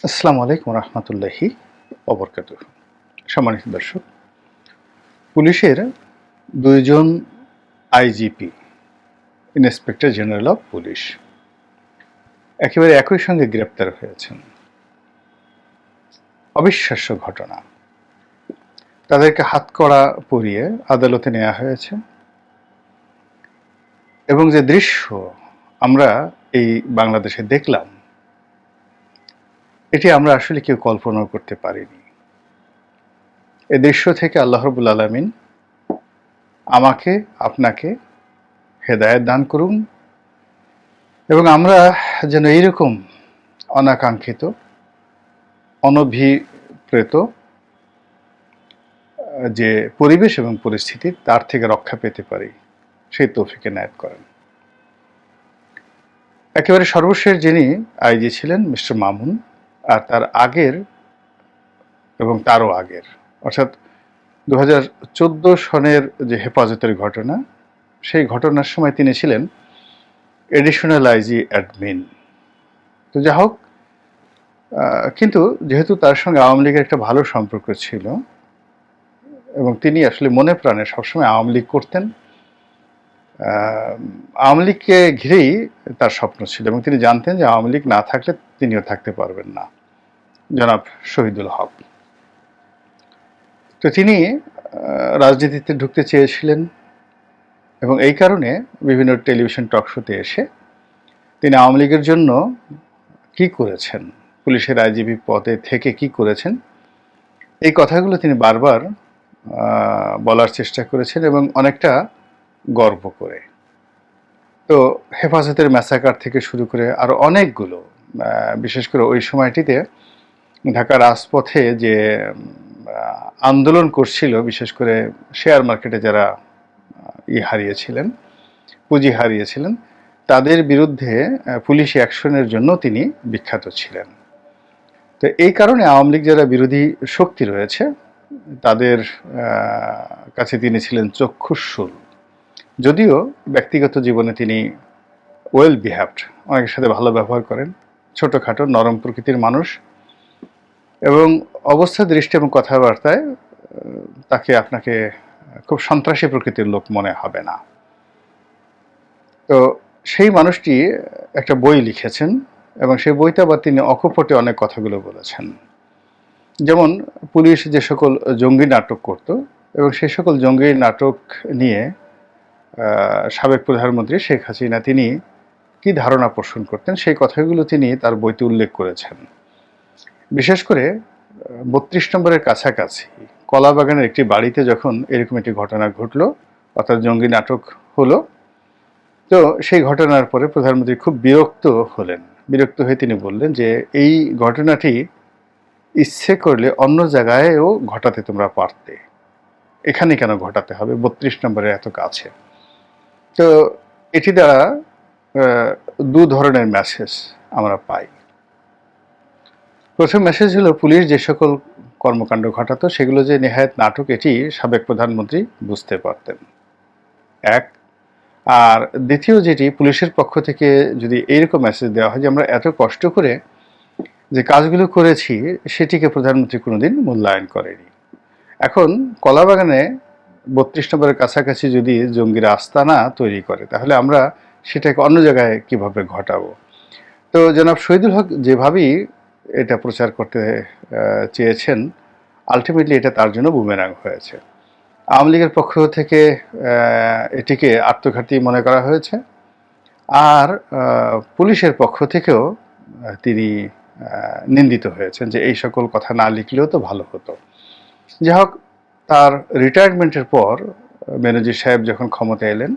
আসসালামু আলাইকুম রহমতুল্লাহি অবরকাতুহ। সম্মানিত দর্শক, পুলিশের দুইজন IGP, inspector general of police, একেবারে একই সঙ্গে গ্রেপ্তার হয়েছেন। অবিশ্বাস্য ঘটনা। তাদেরকে হাতকড়া পরিয়ে আদালতে নেওয়া হয়েছে এবং যে দৃশ্য আমরা এই বাংলাদেশে দেখলাম, এটি আমরা আসলে কেউ কল্পনাও করতে পারিনি। এই দৃশ্য থেকে আল্লাহ রাব্বুল আলামিন আমাকে আপনাকে হেদায়েত দান করুন এবং আমরা যেন এইরকম অনাকাঙ্ক্ষিত, অনভিপ্রেত যে পরিবেশ এবং পরিস্থিতি, তার থেকে রক্ষা পেতে পারি, সেই তৌফিক এনায়েত করেন। একেবারে সর্বশেষ যিনি আইজি ছিলেন মিস্টার মামুন, আর তার আগের এবং তারও আগের, অর্থাৎ 2014 সনের যে হেফাজতের ঘটনা, সেই ঘটনার সময় তিনি ছিলেন এডিশনাল আইজি অ্যাডমিন। তো যা হোক, কিন্তু যেহেতু তার সঙ্গে আওয়ামী লীগের একটা ভালো সম্পর্ক ছিল এবং তিনি আসলে মনে প্রাণে সবসময় আওয়ামী লীগ করতেন, আওয়ামী লীগকে ঘিরেই তার স্বপ্ন ছিল এবং তিনি জানতেন যে আওয়ামী লীগ না থাকলে তিনিও থাকতে পারবেন না, জনাব শহীদুল হক। তো তিনি রাজনীতিতে ঢুকতে চেয়েছিলেন এবং এই কারণে বিভিন্ন টেলিভিশন টক শোতে এসে তিনি আওয়ামী লীগের জন্য কি করেছেন, পুলিশের আইজিপি পদে থেকে কি করেছেন, এই কথাগুলো তিনি বারবার বলার চেষ্টা করেছেন এবং অনেকটা গর্ব করে। তো হেফাজতের ম্যাসাকার থেকে শুরু করে আরও অনেকগুলো, বিশেষ করে ওই সময়টিতে ঢাকা রাজপথে যে আন্দোলন করছিল, বিশেষ করে শেয়ার মার্কেটে যারা হারিয়েছিলেন, পুঁজি হারিয়েছিলেন, তাদের বিরুদ্ধে পুলিশি অ্যাকশনের জন্য তিনি বিখ্যাত ছিলেন। তো এই কারণে আওয়ামী লীগ যারা বিরোধী শক্তি রয়েছে, তাদের কাছে তিনি ছিলেন চক্ষুশূল। যদিও ব্যক্তিগত জীবনে তিনি ওয়েল বিহেভড, অনেকের সাথে ভালো ব্যবহার করেন, ছোটোখাটো নরম প্রকৃতির মানুষ, এবং অবস্থা, দৃষ্টি এবং কথাবার্তায় তাকে আপনাকে খুব সন্ত্রাসী প্রকৃতির লোক মনে হবে না। তো সেই মানুষটি একটা বই লিখেছেন এবং সেই বইতে আবার তিনি অকপটে অনেক কথাগুলো বলেছেন। যেমন পুলিশ যে সকল জঙ্গি নাটক করত এবং সেই সকল জঙ্গি নাটক নিয়ে সাবেক প্রধানমন্ত্রী শেখ হাসিনা তিনি কি ধারণা পোষণ করতেন, সেই কথাগুলো তিনি তার বইতে উল্লেখ করেছেন। বিশেষ করে 32 নম্বরের কাছাকাছি কলাবাগানের একটি বাড়িতে যখন এরকম একটি ঘটনা ঘটল, অর্থাৎ জঙ্গি নাটক হলো, তো সেই ঘটনার পরে প্রধানমন্ত্রী খুব বিরক্ত হলেন। বিরক্ত হয়ে তিনি বললেন যে এই ঘটনাটি ইচ্ছে করলে অন্য জায়গায়ও ঘটাতে তোমরা পারতে, এখানে কেন ঘটাতে হবে 32 নম্বরের এত কাছে। তো এটি দ্বারা দু ধরনের মেসেজ আমরা পাই। প্রথম মেসেজ হলো, পুলিশ যে সকল কর্মকাণ্ড ঘটাতো সেগুলো যে নেহায়েত নাটক, এটি সাবেক প্রধানমন্ত্রী বুঝতে পারতেন, এক। আর দ্বিতীয় যেটি, পুলিশের পক্ষ থেকে যদি এইরকম মেসেজ দেওয়া হয় যে আমরা এত কষ্ট করে যে কাজগুলো করেছি সেটিকে প্রধানমন্ত্রী কোনোদিন মূল্যায়ন করেনি। এখন কলাবাগানে 32 নম্বরের কাছাকাছি যদি জঙ্গিরা আস্তানা তৈরি করে, তাহলে আমরা সেটাকে অন্য জায়গায় কিভাবে ঘটাবো? তো জনাব শহীদুল হক যেভাবেই এটা প্রচার করতে চেয়েছেন, আলটিমেটলি এটা তার জন্য বুমেরাং হয়েছে। আওয়ামী লীগের পক্ষ থেকে এটিকে আত্মঘাতী মনে করা হয়েছে, আর পুলিশের পক্ষ থেকেও তিনি নিন্দিত হয়েছেন যে এই সকল কথা না লিখলেও তো ভালো হতো। যাই হোক, তার রিটায়ারমেন্টের পর বেনজির সাহেব যখন ক্ষমতায় এলেন,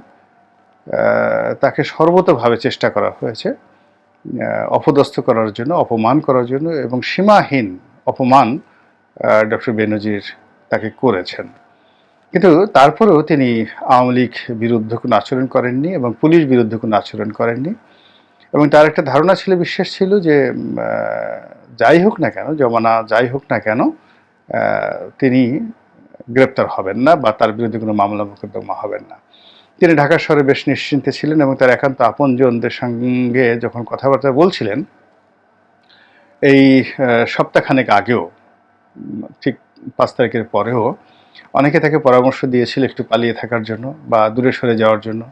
তাকে সর্বতোভাবে চেষ্টা করা হয়েছে অপদস্থ করার জন্য, অপমান করার জন্য, এবং সীমাহীন অপমান ডক্টর বেনজির তাকে করেছেন। কিন্তু তারপরেও তিনি আওয়ামী লীগ বিরুদ্ধে কোনো আচরণ করেননি এবং পুলিশ বিরুদ্ধে কোনো আচরণ করেননি, এবং তার একটা ধারণা ছিল, বিশ্বাস ছিল যে যাই হোক না কেন, জমানা যাই হোক না কেন, তিনি গ্রেপ্তার হবেন না বা তার বিরুদ্ধে কোনো মামলা মোকদ্দমা হবেন না। তিনি ঢাকা শহরে বেশ নিশ্চিন্তে ছিলেন এবং তার একান্ত আপনজনদের সঙ্গে যখন কথাবার্তা বলছিলেন, এই সপ্তাহখানেক আগেও ঠিক 5 তারিখের পরেও অনেকে তাকে পরামর্শ দিয়েছিল একটু পালিয়ে থাকার জন্য বা দূরে সরে যাওয়ার জন্য।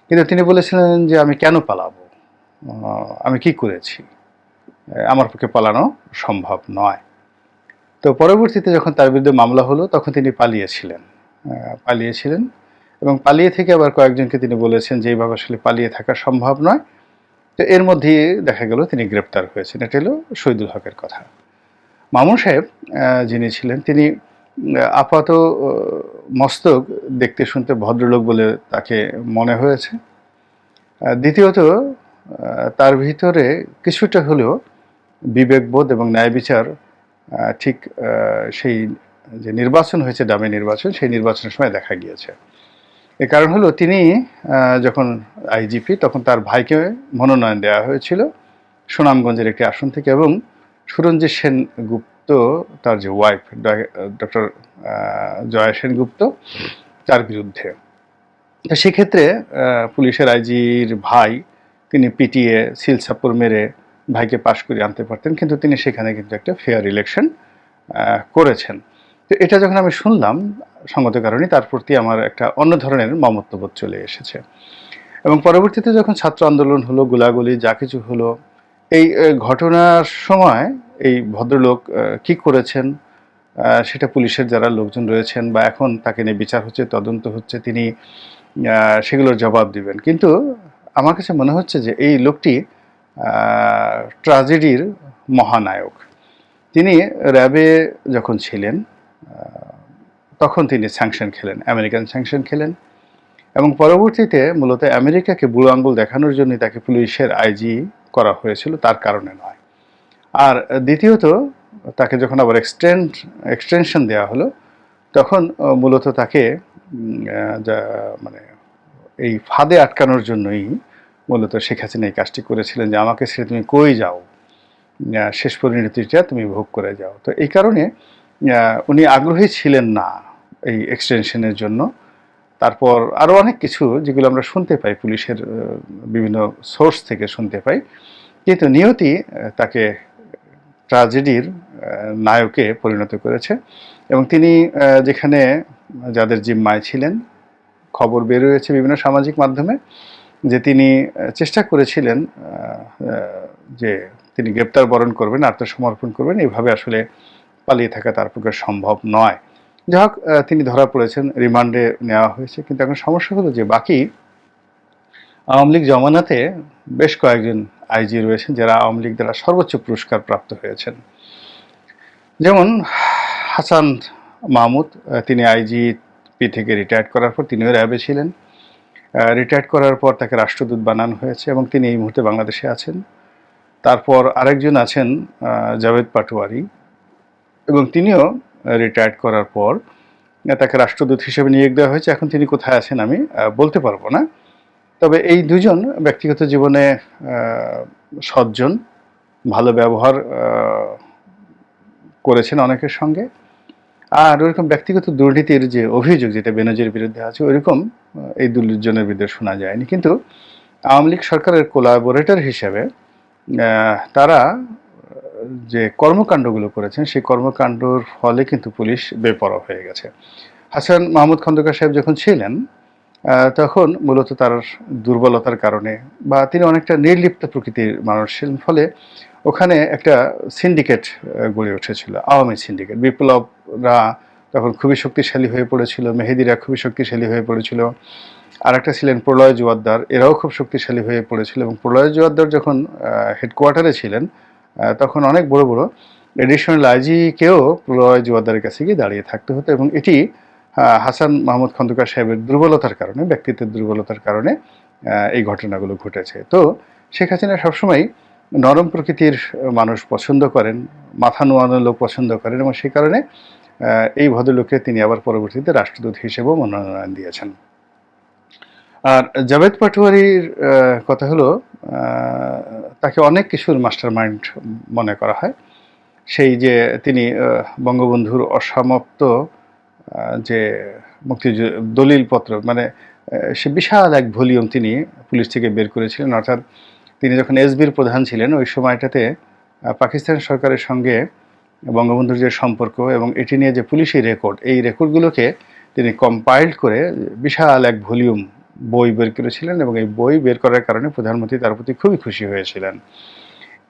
কিন্তু তিনি বলেছিলেন যে, "আমি কেন পালাবো? আমি কি করেছি? আমার পক্ষে পালানো সম্ভব নয়।" তো পরবর্তীতে যখন তার বিরুদ্ধে মামলা হলো তখন তিনি পালিয়েছিলেন এবং পালিয়ে থেকে আবার কয়েকজনকে তিনি বলেছেন যে এইভাবে আসলে পালিয়ে থাকা সম্ভব নয়। তো এর মধ্যেই দেখা গেল তিনি গ্রেপ্তার হয়েছেন। এটা হলো শহীদুল হকের কথা। মামুন সাহেব যিনি ছিলেন তিনি আপাত মস্তক দেখতে শুনতে ভদ্রলোক বলে তাকে মনে হয়েছে। দ্বিতীয়ত তার ভিতরে কিছুটা হলেও বিবেকবোধ এবং ন্যায় বিচার ঠিক সেই যে নির্বাচন হয়েছে ডামি নির্বাচন, সেই নির্বাচনের সময় দেখা গিয়েছে। এর কারণ হলো তিনি যখন আইজিপি তখন তার ভাইকে মনোনয়ন দেওয়া হয়েছিল সুনামগঞ্জের একটি আসন থেকে এবং সুরঞ্জিত সেনগুপ্ত তার যে ওয়াইফ ডক্টর জয়া সেনগুপ্ত তার বিরুদ্ধে। তো সেক্ষেত্রে পুলিশের আইজির ভাই তিনি পিটিয়ে সিল সাপ্পর মেরে ভাইকে পাশ করে আনতে পারতেন, কিন্তু তিনি সেখানে কিন্তু একটা ফেয়ার ইলেকশন করেছেন। তো এটা যখন আমি শুনলাম সঙ্গত কারণে তার প্রতি আমার একটা অন্য ধরনের মমত্ববোধ চলে এসেছে এবং পরবর্তীতে যখন ছাত্র আন্দোলন হলো, গোলাগুলি যা কিছু হলো, এই ঘটনার সময় এই ভদ্রলোক কি করেছেন সেটা পুলিশের যারা লোকজন রয়েছেন বা এখন তাকে নিয়ে বিচার হচ্ছে, তদন্ত হচ্ছে, তিনি সেগুলোর জবাব দিবেন। কিন্তু আমার কাছে মনে হচ্ছে যে এই লোকটি ট্র্যাজেডির মহানায়ক। তিনি র্যাবে যখন ছিলেন তখন তিনি স্যাংশন খেলেন, আমেরিকান স্যাংশন খেলেন এবং পরবর্তীতে মূলত আমেরিকাকে বুড়ো আঙুল দেখানোর জন্য তাকে পুলিশের আইজি করা হয়েছিল, তার কারণে নয়। আর দ্বিতীয়ত তাকে যখন আবার এক্সটেনশন দেওয়া হলো তখন মূলত তাকে মানে এই ফাঁদে আটকানোর জন্যই মূলত শেখ হাসিনা এই কাজটি করেছিলেন যে আমাকে ছেড়ে তুমি কই যাও, শেষ পরিণতিটা তুমি ভোগ করে যাও। তো এই কারণে উনি আগ্রহী ছিলেন না এই এক্সটেনশনের জন্য। তারপর আরও অনেক কিছু যেগুলো আমরা শুনতে পাই, পুলিশের বিভিন্ন সোর্স থেকে শুনতে পাই, কিন্তু নিয়তি তাকে ট্র্যাজেডির নায়কে পরিণত করেছে এবং তিনি যেখানে যাদের জিম্মায় ছিলেন, খবর বের হয়েছে বিভিন্ন সামাজিক মাধ্যমে যে তিনি চেষ্টা করেছিলেন যে তিনি গ্রেপ্তার বরণ করবেন, আত্মসমর্পণ করবেন, এইভাবে আসলে পালিয়ে থাকা তার পক্ষে সম্ভব নয়। যাই হোক, তিনি ধরা পড়েছেন, রিমান্ডে নেওয়া হয়েছে। কিন্তু এখন সমস্যা হলো যে বাকি আওয়ামী লীগ জমানাতে বেশ কয়েকজন আইজি রয়েছেন যারা আওয়ামী লীগ দ্বারা সর্বোচ্চ পুরস্কার প্রাপ্ত হয়েছেন। যেমন হাসান মাহমুদ, তিনি আইজিপি থেকে রিটায়ার্ড করার পর তিনিও র্যাবে ছিলেন। রিটায়ার্ড করার পর তাকে রাষ্ট্রদূত বানানো হয়েছে এবং তিনি এই মুহূর্তে বাংলাদেশে আছেন। তারপর আরেকজন আছেন জাভেদ পাটোয়ারি এবং তিনিও রিটায়ার্ড করার পর তাকে রাষ্ট্রদূত হিসেবে নিয়োগ দেওয়া হয়েছে। এখন তিনি কোথায় আছেন আমি বলতে পারবো না। তবে এই দুজন ব্যক্তিগত জীবনে সজ্জন, ভালো ব্যবহার করেছেন অনেকের সঙ্গে। আর ওইরকম ব্যক্তিগত দুর্নীতির যে অভিযোগ যেটা বেনজির বিরুদ্ধে আছে ওইরকম এই দুজনের বিরুদ্ধে শোনা যায়নি। কিন্তু আওয়ামী লীগ সরকারের কোলাবোরেটর হিসেবে তারা যে কর্মকাণ্ডগুলো করেছেন সেই কর্মকাণ্ডর ফলে কিন্তু পুলিশ বেপরোয়া হয়ে গেছে। হাসান মাহমুদ খন্দকার সাহেব যখন ছিলেন তখন মূলত তার দুর্বলতার কারণে বা তিনি অনেকটা নির্লিপ্ত প্রকৃতির মানুষ ছিলেন, ফলে ওখানে একটা সিন্ডিকেট গড়ে উঠেছিল, আওয়ামী সিন্ডিকেট। বিপ্লবরা তখন খুবই শক্তিশালী হয়ে পড়েছিল, মেহেদিরা খুবই শক্তিশালী হয়ে পড়েছিল, আর একটা ছিলেন প্রলয় জোয়ারদার, এরাও খুব শক্তিশালী হয়ে পড়েছিল। এবং প্রলয় জোয়ারদার যখন হেডকোয়ার্টারে ছিলেন তখন অনেক বড় বড় এডিশনাল আইজিকেও প্রলয় জোয়ারদারের কাছে গিয়ে দাঁড়িয়ে থাকতে হতো এবং এটি হাসান মাহমুদ খন্দকার সাহেবের দুর্বলতার কারণে, ব্যক্তিত্বের দুর্বলতার কারণে এই ঘটনাগুলো ঘটেছে। তো শেখ হাসিনা সবসময় নরম প্রকৃতির মানুষ পছন্দ করেন, মাথা নোয়ানো লোক পছন্দ করেন এবং সেই কারণে এই ভদ্রলোককে তিনি আবার পরবর্তীতে রাষ্ট্রদূত হিসেবেও মনোনয়ন দিয়েছেন। আর জাভেদ পাটোয়ারির কথা হলো তাকে অনেক কিছুর মাস্টার মাইন্ড মনে করা হয়। সেই যে তিনি বঙ্গবন্ধুর অসমাপ্ত যে দলিলপত্র, মানে সে বিশাল এক ভলিউম তিনি পুলিশ থেকে বের করেছিলেন। অর্থাৎ তিনি যখন এসবির প্রধান ছিলেন ওই সময়টাতে পাকিস্তান সরকারের সঙ্গে বঙ্গবন্ধুর যে সম্পর্ক এবং এটি নিয়ে যে পুলিশি রেকর্ড, এই রেকর্ডগুলোকে তিনি কম্পাইল্ড করে বিশাল এক ভলিউম বই বের করেছিলেন এবং এই বই বের করার কারণে প্রধানমন্ত্রী তার প্রতি খুবই খুশি হয়েছিলেন।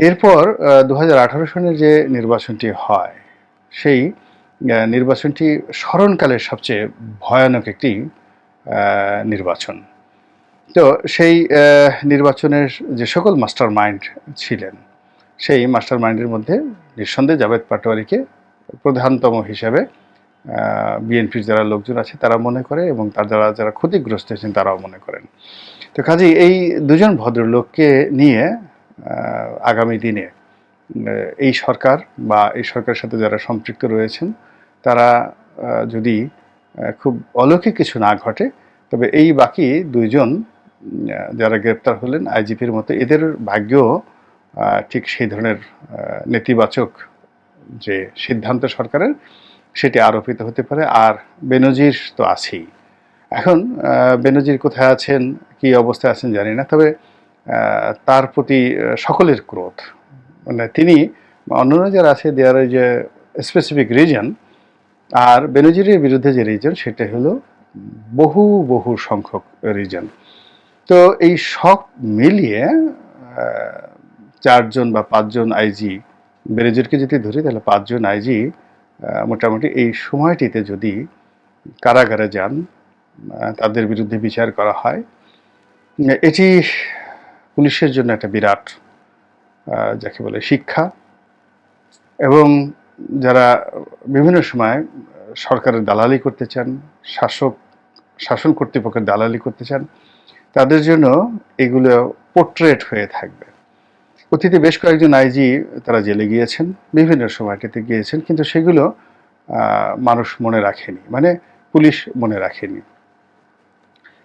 এরপর 2018 সনের যে নির্বাচনটি হয়, সেই নির্বাচনটি স্মরণকালের সবচেয়ে ভয়ানক একটি নির্বাচন। তো সেই নির্বাচনের যে সকল মাস্টার মাইন্ড ছিলেন, সেই মাস্টার মাইন্ডের মধ্যে নিঃসন্দেহে জাভেদ পাটোয়ারিকে প্রধানতম হিসাবে বিএনপির যারা লোকজন আছে তারা মনে করে এবং তার যারা ক্ষতিগ্রস্ত হয়েছেন তারাও মনে করেন। তো কাজেই এই দুজন ভদ্রলোককে নিয়ে আগামী দিনে এই সরকার বা এই সরকারের সাথে যারা সম্পৃক্ত রয়েছেন তারা যদি খুব অলৌকিক কিছু না ঘটে, তবে এই বাকি দুইজন যারা গ্রেপ্তার হলেন আইজিপির মতো, এদের ভাগ্য ঠিক সেই ধরনের নেতিবাচক যে সিদ্ধান্ত সরকারের সেটি আরোপিত হতে পারে। আর বেনজির তো আছেই। এখন বেনজির কোথায় আছেন, কি অবস্থায় আছেন জানি না, তবে তার প্রতি সকলের ক্রোধ। মানে তিনি অন্যান্য যারা আছে দেয়ার যে স্পেসিফিক রিজন, আর বেনজিরের বিরুদ্ধে যে রিজন সেটা হলো বহু সংখ্যক রিজন। তো এই সব মিলিয়ে 4 জন বা 5 জন আইজি, বেনজিরকে যদি ধরি তাহলে 5 জন আইজি মোটামুটি এই সময়টিতে যদি কারাগারে যান, তাদের বিরুদ্ধে বিচার করা হয়, এটি পুলিশের জন্য একটা বিরাট যাকে বলে শিক্ষা। এবং যারা বিভিন্ন সময় সরকারের দালালি করতে চান, শাসন কর্তৃপক্ষের দালালি করতে চান, তাদের জন্য এগুলো পোর্ট্রেট হয়ে থাকবে। অতীতে বেশ কয়েকজন আইজি তারা জেলে গিয়েছেন, বিভিন্ন সময়টাতে গিয়েছেন, কিন্তু সেগুলো মানুষ মনে রাখেনি, মানে পুলিশ মনে রাখেনি।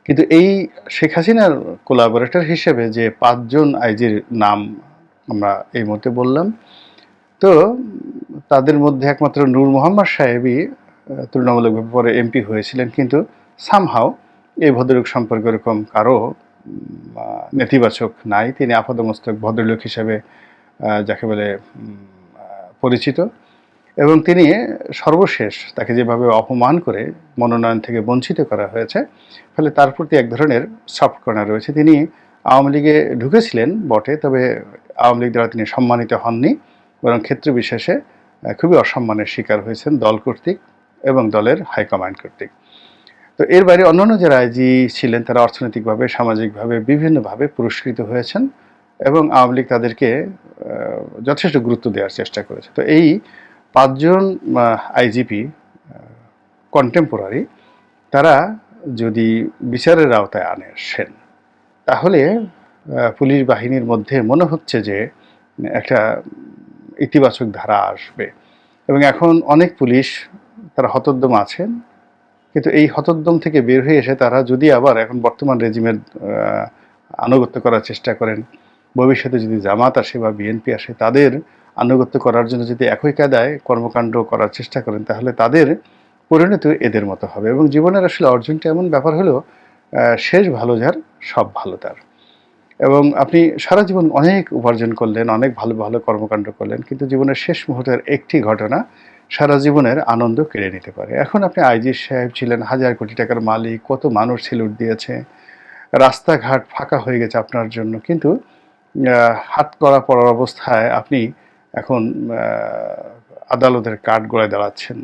কিন্তু এই শেখ হাসিনার কোলাবোরেটর হিসেবে যে 5 জন আইজির নাম আমরা এই মুহূর্তে বললাম, তো তাদের মধ্যে একমাত্র নূর মোহাম্মদ সাহেবই তুলনামূলকভাবে পরে এমপি হয়েছিলেন, কিন্তু সামহাও এই ভদ্রলোক সম্পর্কে এরকম কারো নেতিবাচক নাই। তিনি আপাদমস্তক ভদ্রলোক হিসেবে যাকে বলে পরিচিত। এবং তিনি সর্বশেষ তাকে যেভাবে অপমান করে মনোনয়ন থেকে বঞ্চিত করা হয়েছে, ফলে তার প্রতি এক ধরনের সফট কর্নার রয়েছে। তিনি আওয়ামী লীগে ঢুকেছিলেন বটে, তবে আওয়ামী লীগ দ্বারা তিনি সম্মানিত হননি, বরং ক্ষেত্র বিশেষে খুবই অসম্মানের শিকার হয়েছেন দল কর্তৃক এবং দলের হাইকমান্ড কর্তৃক। তো এর বাইরে অন্যান্য যারা আইজি ছিলেন তারা অর্থনৈতিকভাবে, সামাজিকভাবে বিভিন্নভাবে পুরস্কৃত হয়েছেন এবং আওয়ামী লীগ তাদেরকে যথেষ্ট গুরুত্ব দেওয়ার চেষ্টা করেছে। তো এই 5 জন আইজিপি কন্টেম্পোরারি তারা যদি বিচারের আওতায় আসেন, তাহলে পুলিশ বাহিনীর মধ্যে মনে হচ্ছে যে একটা ইতিবাচক ধারা আসবে। এবং এখন অনেক পুলিশ তারা হতোদ্যম আছেন, কিন্তু এই হতোদ্যম থেকে বের হয়ে এসে তারা যদি আবার এখন বর্তমান রেজিমের আনুগত্য করার চেষ্টা করেন, ভবিষ্যতে যদি জামাত আসে বা বিএনপি আসে তাদের আনুগত্য করার জন্য যদি একই কায়দায় কর্মকাণ্ড করার চেষ্টা করেন, তাহলে তাদের পরিণতি এদের মতো হবে। এবং জীবনের আসলে অর্জনটা এমন ব্যাপার হলো, শেষ ভালো যার সব ভালো তার। এবং আপনি সারা জীবন অনেক উপার্জন করলেন, অনেক ভালো ভালো কর্মকাণ্ড করলেন, কিন্তু জীবনের শেষ মুহূর্তের একটি ঘটনা সারা জীবনের আনন্দ কেড়ে নিতে পারে। এখন আপনি আইজি সাহেব ছিলেন, হাজার কোটি টাকার মালিক, কত মানুষ সিলুট দিয়েছে, রাস্তাঘাট ফাঁকা হয়ে গেছে আপনার জন্য, কিন্তু হাত করা পড়ার অবস্থায় আপনি এখন আদালতের কাঠ গড়ায় দাঁড়াচ্ছেন।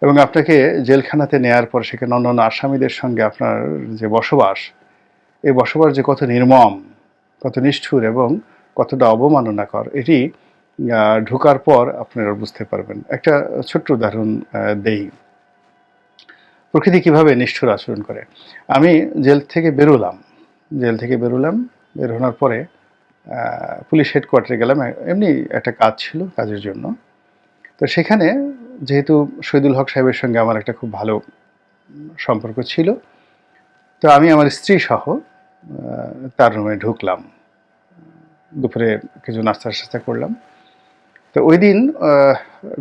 এবং আপনাকে জেলখানাতে নেয়ার পর সেখানে অন্যান্য আসামিদের সঙ্গে আপনার যে বসবাস, এই বসবাস যে কত নির্মম, কত নিষ্ঠুর এবং কতটা অবমাননাকর, এটি ঢোকার পর আপনারা বুঝতে পারবেন। একটা ছোট্ট উদাহরণ দেই, প্রকৃতি কিভাবে নিষ্ঠুর আচরণ করে। আমি জেল থেকে বেরোলাম, বের হওয়ার পরে পুলিশ হেডকোয়ার্টারে গেলাম, এমনি একটা কাজ ছিল, কাজের জন্য। তো সেখানে যেহেতু শহীদুল হক সাহেবের সঙ্গে আমার একটা খুব ভালো সম্পর্ক ছিল, তো আমি আমার স্ত্রী সহ তার রুমে ঢুকলাম, দুপুরে কিছু নাস্তা করলাম। তো ওই দিন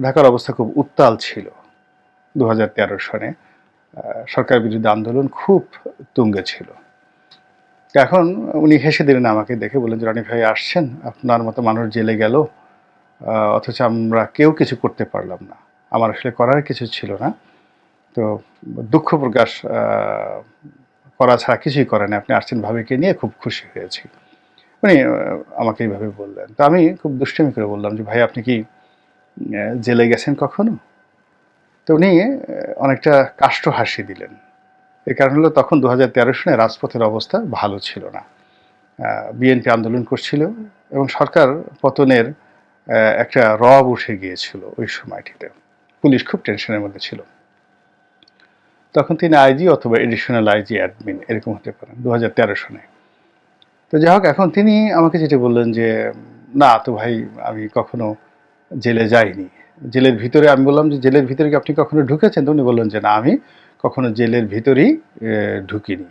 ঢাকার অবস্থা খুব উত্তাল ছিল। 2013 সনে সরকার বিরুদ্ধে আন্দোলন খুব তুঙ্গে ছিল। এখন উনি হেসে দিলেন আমাকে দেখে, বললেন যে রানী ভাই আসছেন, আপনার মতো মানুষ জেলে গেল, অথচ আমরা কেউ কিছু করতে পারলাম না। আমার আসলে করার কিছু ছিল না। তো দুঃখ প্রকাশ করা ছাড়া কিছুই করে নাই। আপনি আসছেন ভাবিকে নিয়ে, খুব খুশি হয়েছি। উনি আমাকে এইভাবে বললেন। তো আমি খুব দুষ্টামি করে বললাম যে, "ভাই আপনি কি জেলে গেছেন কখনো?" তো উনি অনেকটা কাষ্ঠ হাসি দিলেন। এর কারণ হলো তখন ২০১৩ সনে রাজপথের অবস্থা ভালো ছিল না। বিএনপি আন্দোলন করছিল এবং সরকার পতনের একটা রব উঠে গিয়েছিল ওই সময়টিতে। পুলিশ খুব টেনশনের মধ্যে ছিল। তখন তিনি আইজি অথবা এডিশনাল আইজি অ্যাডমিন এরকম হতে পারেন ২০১৩ সনে। তো যাই হোক, এখন তিনি আমাকে যেটা বললেন যে, "না তো ভাই, আমি কখনো জেলে যাইনি।" জেলের ভিতরে আমি বললাম যে, "জেলের ভিতরে কি আপনি কখনো ঢুকেছেন?" তো উনি বললেন যে, "না, আমি কখনো জেলের ভিতরেই ঢুকিনি।"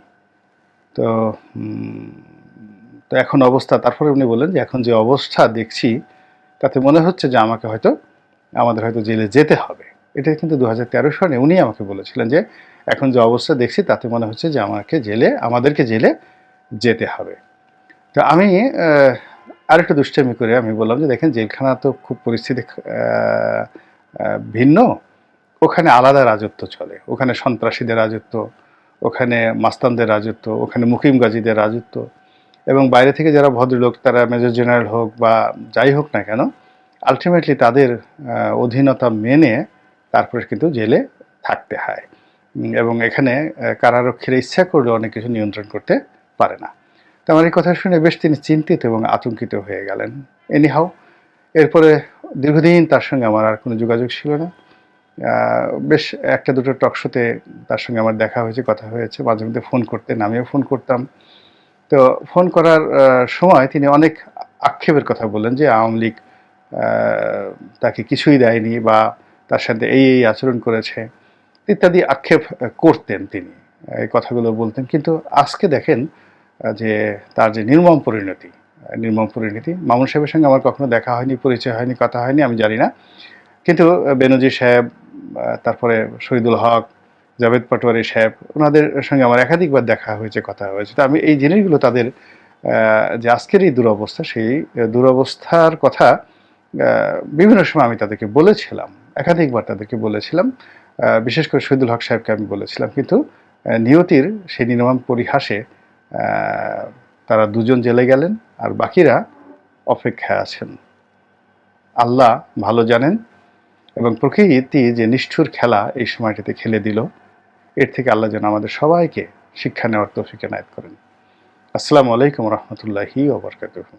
তো উম তো এখন অবস্থা, তারপরে উনি বললেন যে, "এখন যে অবস্থা দেখছি তাতে মনে হচ্ছে যে আমাদের হয়তো জেলে যেতে হবে।" এটা কিন্তু ২০১৩ সনে উনি আমাকে বলেছিলেন যে, "এখন যে অবস্থা দেখছি তাতে মনে হচ্ছে যে আমাদেরকে জেলে যেতে হবে।" তো আমি আরেকটু দুষ্টামি করে আমি বললাম যে, "দেখেন, জেলখানা তো খুব পরিস্থিতি ভিন্ন। ওখানে আলাদা রাজত্ব চলে। ওখানে সন্ত্রাসীদের রাজত্ব, ওখানে মাস্তানদের রাজত্ব, ওখানে মুকিম গাজীদের রাজত্ব, এবং বাইরে থেকে যারা ভদ্রলোক, তারা মেজর জেনারেল হোক বা যাই হোক না কেন, আলটিমেটলি তাদের অধীনতা মেনে তারপরে কিন্তু জেলে থাকতে হয়। এবং এখানে কারারক্ষীরা ইচ্ছা করলে অনেক কিছু নিয়ন্ত্রণ করতে পারে না।" তো আমার এই কথা শুনে বেশ তিনি চিন্তিত এবং আতঙ্কিত হয়ে গেলেন। এনিহাউ, এরপরে দীর্ঘদিন তার সঙ্গে আমার আর কোনো যোগাযোগ ছিল না। বেশ একটা দুটো টক শোতে তার সঙ্গে আমার দেখা হয়েছে, কথা হয়েছে। মাঝে মধ্যে ফোন করতেন, আমিও ফোন করতাম। তো ফোন করার সময় তিনি অনেক আক্ষেপের কথা বললেন যে, আওয়ামী লীগ আ তাকে কিছুই দেয়নি বা তার সাথে এই আচরণ করেছে ইত্যাদি আক্ষেপ করতেন তিনি। এই কথাগুলো বলতেন। কিন্তু আজকে দেখেন যে তার যে নির্মম পরিণতি। মামুন সাহেবের সঙ্গে আমার কখনো দেখা হয়নি, পরিচয় হয়নি, কথা হয়নি, আমি জানি না। কিন্তু বেনজির সাহেব, তারপরে শহীদুল হক, জাভেদ পাটোয়ারি সাহেব, ওনাদের সঙ্গে আমার একাধিকবার দেখা হয়েছে, কথা হয়েছে। তো আমি এই জিনিসগুলো তাদের যে আজকের এই দুরবস্থা, সেই দুরবস্থার কথা বিভিন্ন সময় আমি তাদেরকে বলেছিলাম। একাধিকবার তাদেরকে বলেছিলাম। বিশেষ করে শহীদুল হক সাহেবকে আমি বলেছিলাম। কিন্তু নিয়তির সেই নির্মম পরিহাসে আ তারা দুজন জেলে গেলেন আর বাকিরা অপেক্ষায় আছেন। আল্লাহ ভালো জানেন, এবং প্রকৃতি যে নিষ্ঠুর খেলা এই সময়টাতে খেলে দিল, এর থেকে আল্লাহ যেন আমাদের সবাইকে শিক্ষা নেওয়ার তৌফিক এনায়েত করেন। আসসালামু আলাইকুম ওয়া রাহমাতুল্লাহি ওয়া বারাকাতুহু।